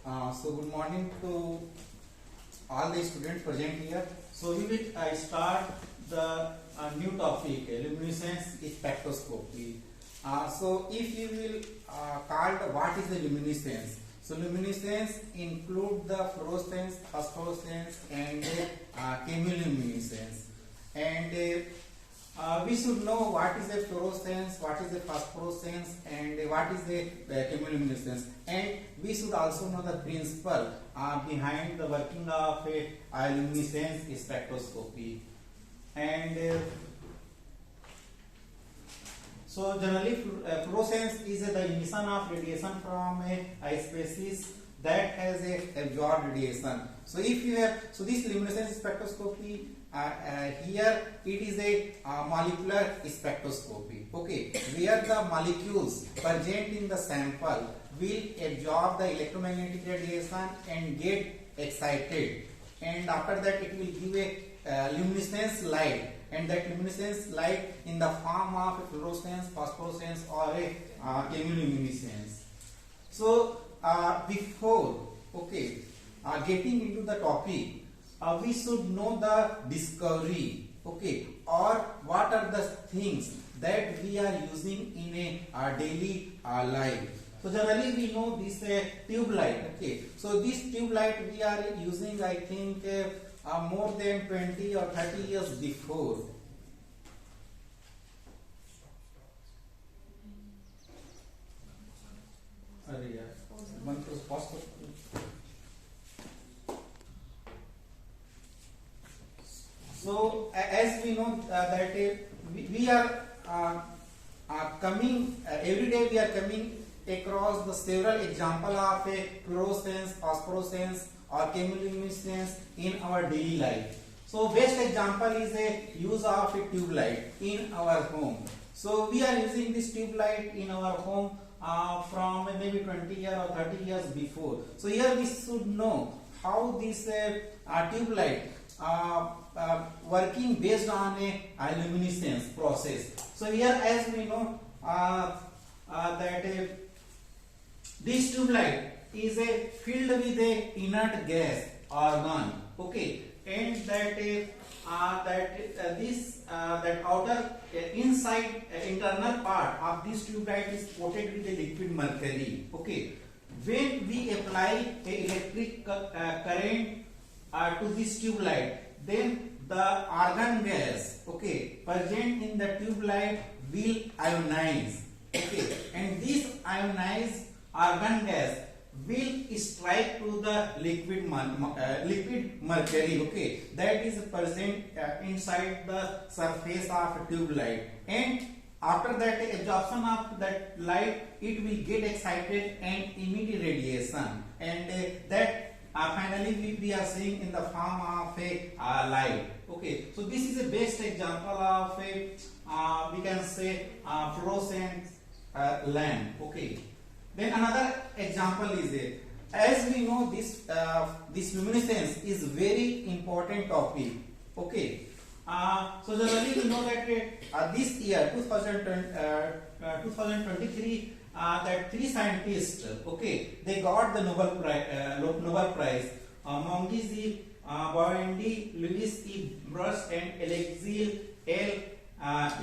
So good morning to all the students present here. So we will start the new topic, luminescence spectroscopy. So if you will call what is the luminescence? So luminescence include the fluorescence, phosphorescence, and chemiluminescence. And we should know what is the fluorescence, what is the phosphorescence, and what is the chemiluminescence. And we should also know the principle behind the working of a luminescence spectroscopy. And so generally fluorescence is the emission of radiation from a species that has a absorbed radiation. So if you have, so this luminescence spectroscopy here it is a molecular spectroscopy, okay, where the molecules present in the sample will absorb the electromagnetic radiation and get excited, and after that it will give a luminescence light, and that luminescence light in the form of a fluorescence, phosphorescence, or a chemiluminescence. So before getting into the topic, we should know the discovery, okay, or what are the things that we are using in a daily life. So generally we know this tube light, okay. So this tube light we are using, I think, more than 20 or 30 years before. So as we know that we are coming every day, we are coming across the several example of a fluorescence, phosphorescence, or chemiluminescence in our daily life. So best example is a use of a tube light in our home. So we are using this tube light in our home from maybe 20 years or 30 years before. So here we should know how this tube light working based on a luminescence process. So here, as we know that this tube light is filled with a inert gas argon, okay, and that that outer inside internal part of this tube light is coated with a liquid mercury, okay. When we apply a electric current to this tube light, then the argon gas, okay, present in the tube light will ionize, okay, and this ionized argon gas will strike to the liquid mercury, okay, that is present inside the surface of a tube light, and after that absorption of that light, it will get excited and emit radiation, and that finally we are seeing in the form of a light, okay. So this is a best example of a we can say fluorescent lamp, okay. Then another example is as we know this luminescence is very important topic, okay. So generally we know that this year 2023 that three scientists, okay, they got the Nobel Prize, Mongizi, Boendi, Louis E. Brush, and Alexei L.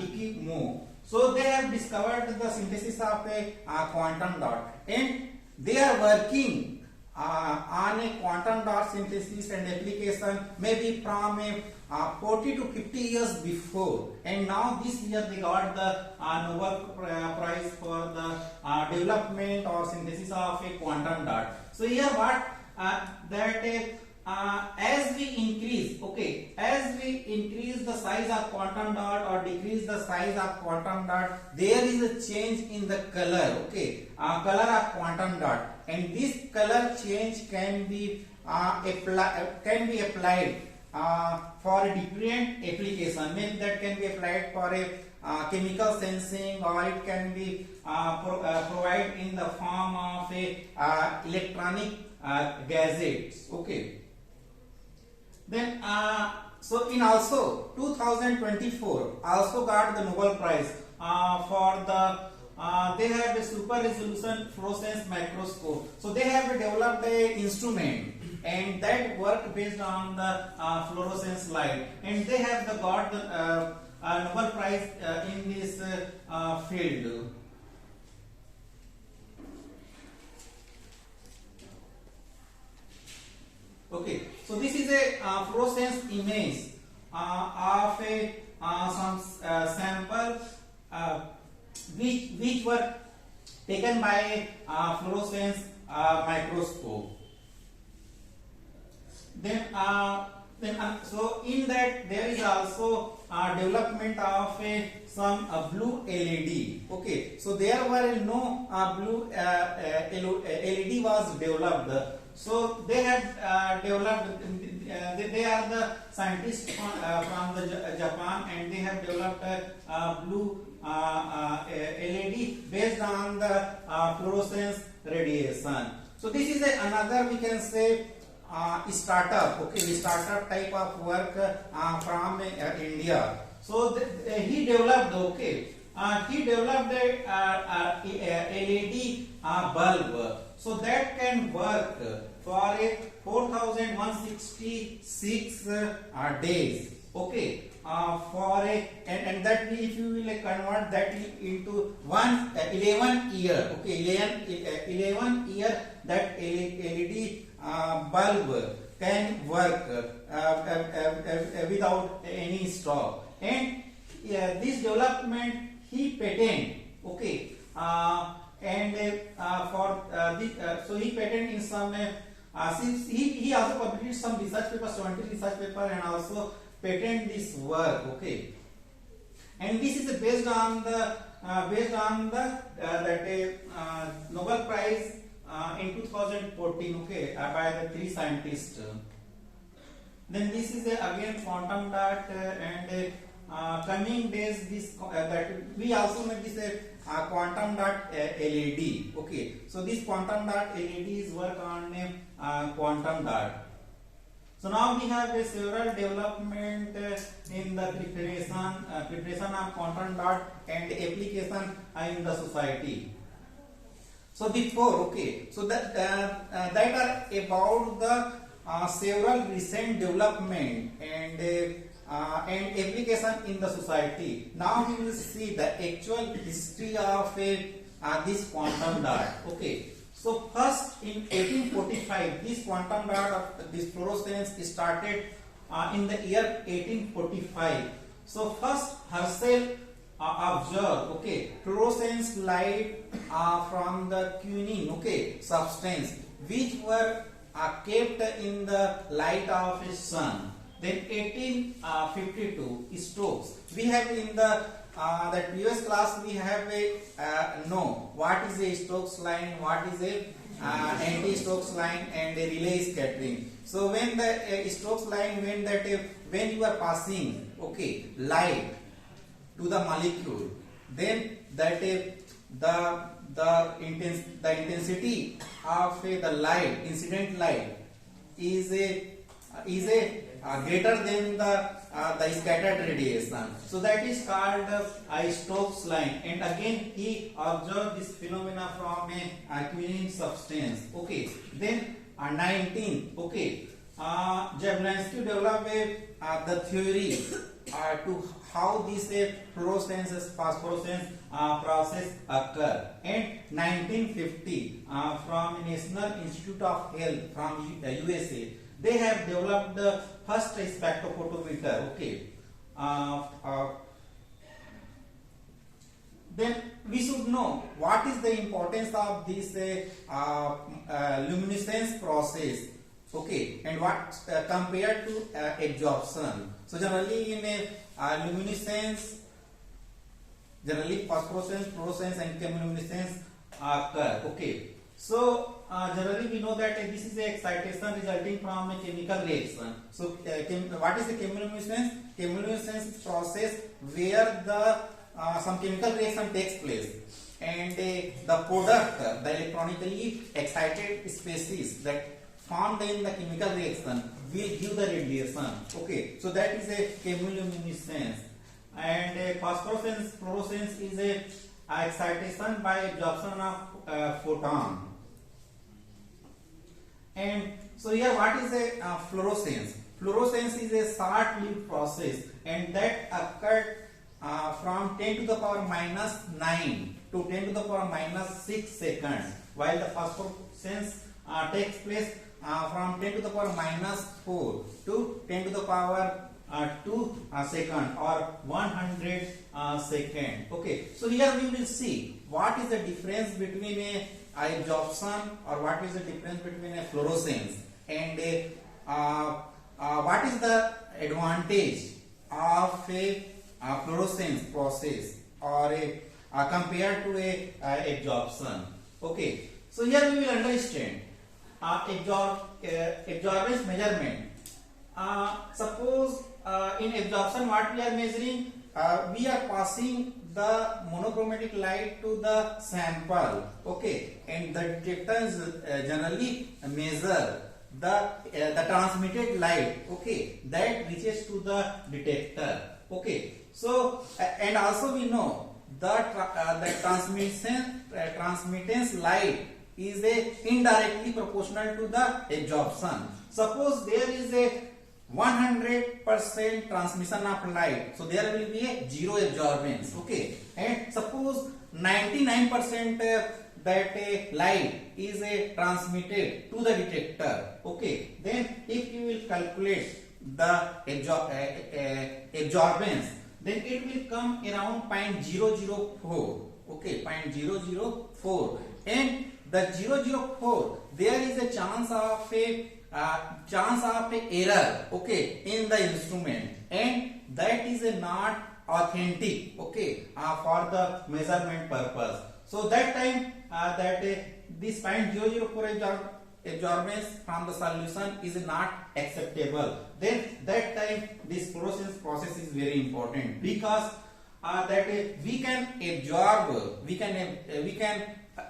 Ikimo. So they have discovered the synthesis of a quantum dot, and they are working on a quantum dot synthesis and application maybe from 40 to 50 years before, and now this year they got the Nobel Prize for the development or synthesis of a quantum dot. So here what as we increase, okay, as we increase the size of quantum dot or decrease the size of quantum dot, there is a change in the color, okay, color of quantum dot, and this color change can be applied for a different application. Maybe that can be applied for a chemical sensing, or it can be provided in the form of a electronic gadgets, okay. Then so in also 2024 also got the Nobel Prize for the they have a super resolution fluorescence microscope. So they have developed a instrument and that work based on the fluorescence light, and they have got the Nobel Prize in this field. Okay, so this is a fluorescence image of a some sample which were taken by fluorescence microscope. Then so in that there is also development of some blue LED. Okay, so there were no blue LED was developed. So they have developed. They are the scientists from the Japan, and they have developed a blue LED based on the fluorescence radiation. So this is another, we can say, startup. Okay, the startup type of work from India. So he developed. Okay, he developed a LED bulb, so that can work for a 4166 days. Okay, for a and that if you will convert that into 11 year. Okay, 11 year that LED bulb can work without any stop. And this development he patent. Okay, and for this, so he patent in some. Since he also published some research paper, 20 research paper, and also patent this work. Okay, and this is based on the Nobel Prize in 2014. Okay, by the 3 scientists. Then this is again quantum dot, and coming days this that we also make this quantum dot LED. Okay, so this quantum dot LED is work on quantum dot. So now we have several development in the preparation of quantum dot and application in the society. So before, okay, so that are about the several recent development and application in the society. Now we will see the actual history of this quantum dot. Okay, so first in 1845, this quantum dot of this fluorescence started in the year 1845. So first Herschel observed, okay, fluorescence light from the quinine, okay, substance which were kept in the light of a sun. Then 1852 Stokes. We have in the previous class we have a know what is a Stokes line, what is a anti-Stokes line, and a relay scattering. So when the Stokes line, when you are passing, okay, light to the molecule, then that the intensity of the light, incident light, is greater than the scattered radiation. So that is called Stokes line. And again he observed this phenomena from a quinine substance. Okay. Then 19. Okay. Jablonski developed the theory to how this phosphorescence process occur. And 1950 from National Institute of Health from USA, they have developed the first spectrophotometer. Okay. Then we should know what is the importance of this luminescence process. Okay, and what compared to absorption. So generally in a luminescence, generally phosphorescence, fluorescence, and chemiluminescence occur. Okay, so generally we know that this is a excitation resulting from a chemical reaction. So what is the chemiluminescence? Chemiluminescence process where the some chemical reaction takes place, and the product, the electronically excited species that formed in the chemical reaction will give the radiation. Okay, so that is a chemiluminescence. And phosphorescence, fluorescence is excitation by absorption of photon. And so here what is a fluorescence? Fluorescence is a short-lived process and that occurred from 10 to the power minus 9 to 10 to the power minus 6 seconds, while the phosphorescence takes place from 10 to the power minus 4 to 10 to the power 2 second or 100 second. Okay, so here we will see what is the difference between a absorption or what is the difference between a fluorescence and what is the advantage of a fluorescence process or compared to a absorption. Okay, so here we will understand absorbance measurement. Suppose in absorption what we are measuring, we are passing the monochromatic light to the sample, okay, and the detectors generally measure the transmitted light, okay, that reaches to the detector. Okay, so and also we know that the transmittance light is indirectly proportional to the absorption. Suppose there is a 100% transmission of light, so there will be a zero absorbance. Okay, and suppose 99% that light is transmitted to the detector. Okay, then if you will calculate the absorbance, then it will come around 0.004. Okay, 0.004, and the 004 there is a chance of a error, okay, in the instrument, and that is not authentic, okay, for the measurement purpose. So that time this 0.004 absorbance from the solution is not acceptable. Then that time this fluorescence process is very important, because we can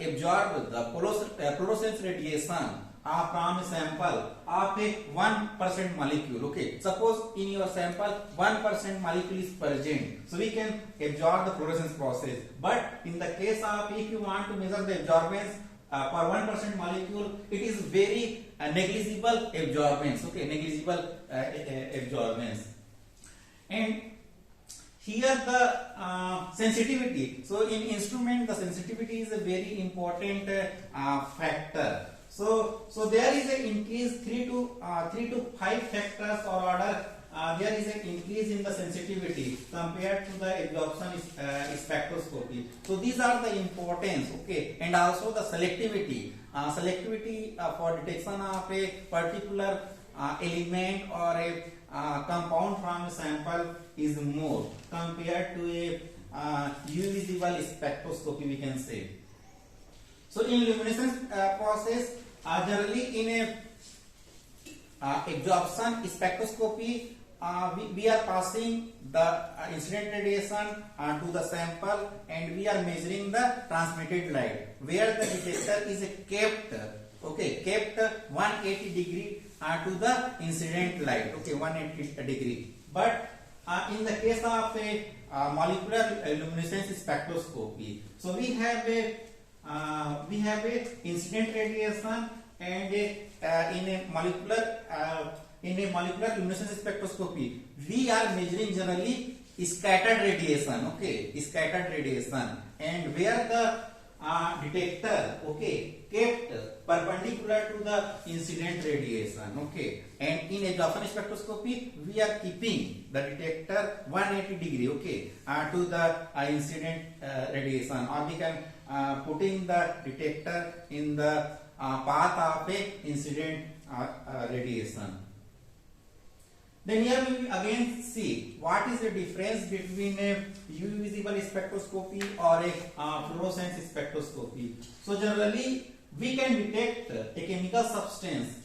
absorb the fluorescence radiation from a sample of a 1% molecule. Okay, suppose in your sample 1% molecule is present, so we can absorb the fluorescence process. But in the case of if you want to measure the absorbance for 1% molecule, it is very negligible absorbance. Okay, negligible absorbance. And here the sensitivity. So in instrument the sensitivity is a very important factor. So there is an increase 3 to 5 factors or order. There is an increase in the sensitivity compared to the absorption spectroscopy. So these are the importance, okay, and also the selectivity. Selectivity for detection of a particular element or a compound from a sample is more compared to a UV visible spectroscopy, we can say. So in luminescence process, generally in a absorption spectroscopy, we are passing the incident radiation to the sample, and we are measuring the transmitted light, where the detector is kept 180 degree to the incident light, okay, 180 degree. But in the case of a molecular luminescence spectroscopy, so we have a incident radiation, and in a molecular luminescence spectroscopy we are measuring generally scattered radiation, okay, scattered radiation, and where the detector, okay, kept perpendicular to the incident radiation, okay, and in absorption spectroscopy we are keeping the detector 180 degree, okay, to the incident radiation, or we can putting the detector in the path of a incident radiation. Then here we will again see what is the difference between a UV visible spectroscopy or a fluorescence spectroscopy. So generally we can detect a chemical substance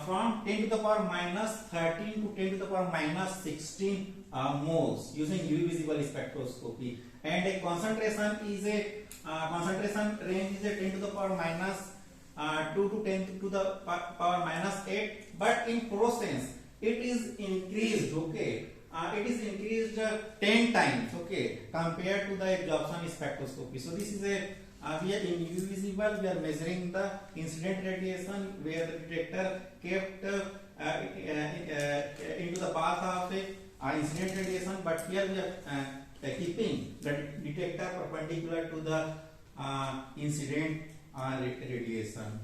from 10 to the power minus 13 to 10 to the power minus 16 moles using UV visible spectroscopy, and a concentration is concentration range is 10 to the power minus 2 to 10 to the power minus 8. But in fluorescence it is increased, okay, it is increased 10 times, okay, compared to the absorption spectroscopy. So this is a we are in UV visible, we are measuring the incident radiation where the detector kept into the path of incident radiation, but here we are keeping the detector perpendicular to the incident radiation.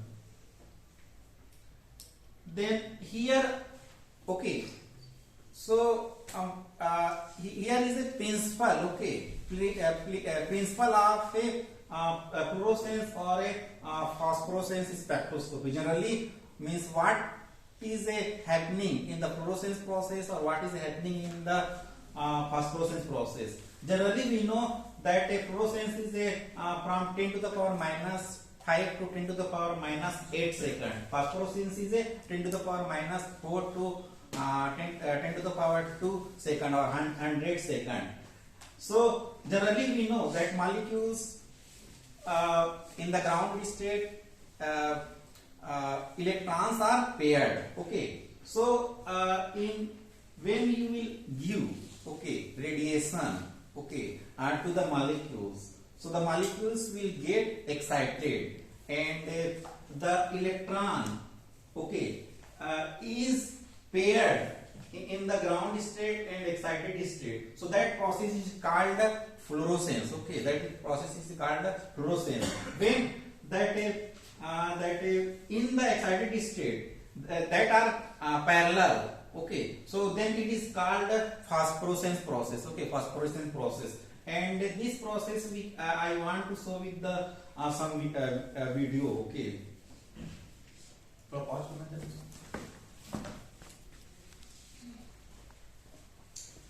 Then here, okay, so here is a principle, okay, principle of a fluorescence or a phosphorescence spectroscopy. Generally means what is happening in the fluorescence process or what is happening in the phosphorescence process. Generally we know that a fluorescence is from 10 to the power minus 5 to 10 to the power minus 8 second. Phosphorescence is a 10 to the power minus 4 to 10 to the power 2 second or 100 second. So generally we know that molecules in the ground state electrons are paired, okay. So in when you will give, okay, radiation, okay, to the molecules, so the molecules will get excited and the electron, okay, is paired in the ground state and excited state. So that process is called fluorescence, okay, that process is called fluorescence. When that in the excited state that are parallel, okay, so then it is called phosphorescence process, okay, phosphorescence process. And this process we I want to show with the some video, okay.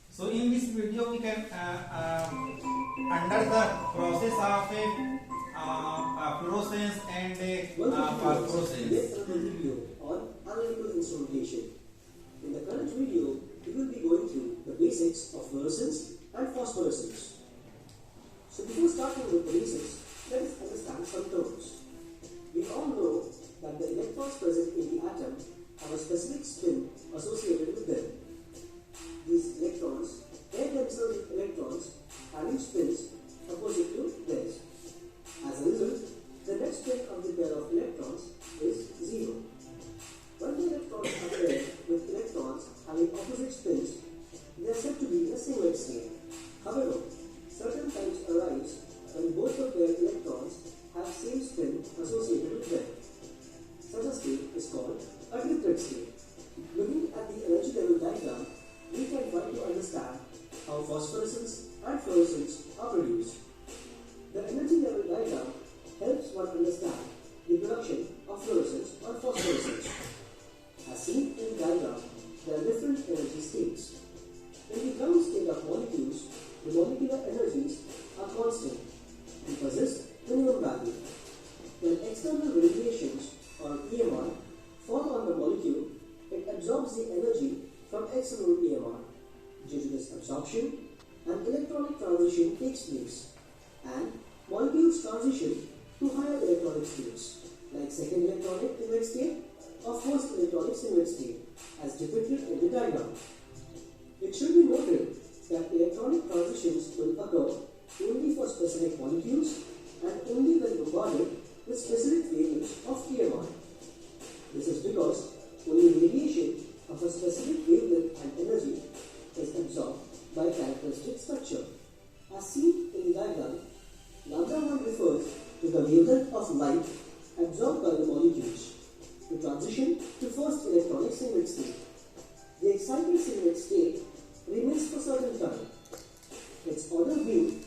So in this video we can under the process of fluorescence and phosphorescence. Let's start a video on analytical instrumentation. In the current video, we will be going through the basics of fluorescence and phosphorescence. So before starting with the basics, let us understand some terms. We all know that the electrons present in the atom have a specific spin associated with them. These electrons pair themselves with electrons having spins opposite to theirs. As a result, the net spin of the pair of electrons is zero. When the electrons are paired with electrons having opposite spins, they are said to be in a singlet state. However, certain times arise when both the paired electrons have same spin associated with them. Such a state is called a triplet state. Looking at the energy level diagram, we can try to understand how phosphorescence and fluorescence are produced. The energy level diagram helps one understand the production of fluorescence or phosphorescence. As seen in the diagram, there are different energy states. In the ground state of molecules, the molecular energies are constant and possess minimum value. When external radiations or EMR fall on the molecule, it absorbs the energy from external EMR. Due to this absorption, an electronic transition takes place, and molecules transition to higher electronic states, like second electronic singlet state or first electronic singlet state, as depicted in the diagram. It should be noted that electronic transitions will occur only for specific molecules and only when bombarded with specific values of EMR. This is because only radiation of a specific wavelength and energy is absorbed by characteristic structure. As seen in the diagram, lambda 1 refers to the wavelength of light absorbed by the molecules to transition to first electronic singlet state. The excited singlet state remains for certain time. Its order being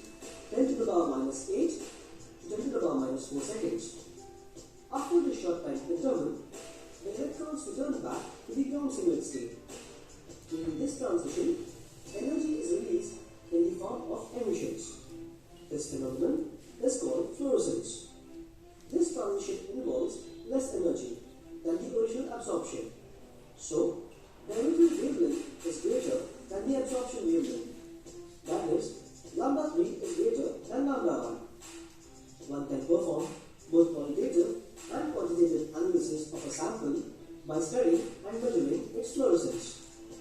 10 to the power minus 8 to 10 to the power minus 4 seconds. After this short time interval, the electrons return back to the ground singlet state. During this transition, energy is released in the form of emissions. This phenomenon is called fluorescence. This transition involves less energy than the original absorption. So, the emitted wavelength is greater than the absorption wavelength. That is, lambda 3 is greater than lambda 1. One can perform both qualitative and quantitative analysis of a sample by studying and measuring its fluorescence.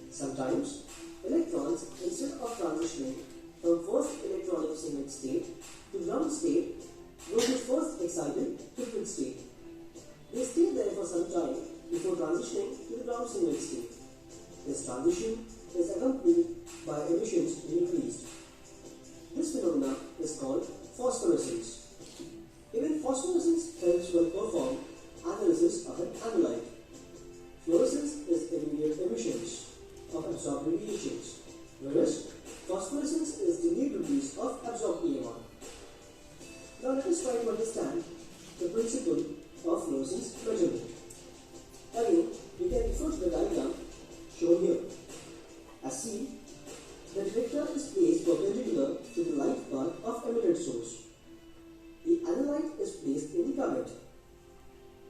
Sometimes, electrons, instead of transitioning from first electronic single state to ground state, go to first excited different state. They stay there for some time before transitioning to the ground single state. This transition is accompanied by emissions being released. This phenomenon is called phosphorescence. Even phosphorescence helps one perform analysis of an analyte. Fluorescence is immediate emissions of absorbed radiations, whereas phosphorescence is delayed release of absorbed EMR. Now let us try to understand the principle of fluorescence measurement. Again, we can refer to the diagram shown here. As seen, the detector is placed perpendicular to the light path of emitted source. The analyte is placed in the cavity.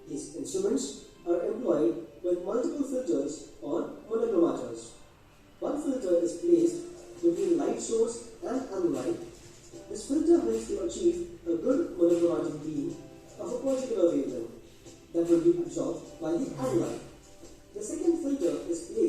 These instruments are employed with multiple filters or monochromators. One filter is placed between light source and analyte. This filter helps to achieve a good monochromatic beam of a particular wavelength that will be absorbed by the analyte. The second filter is placed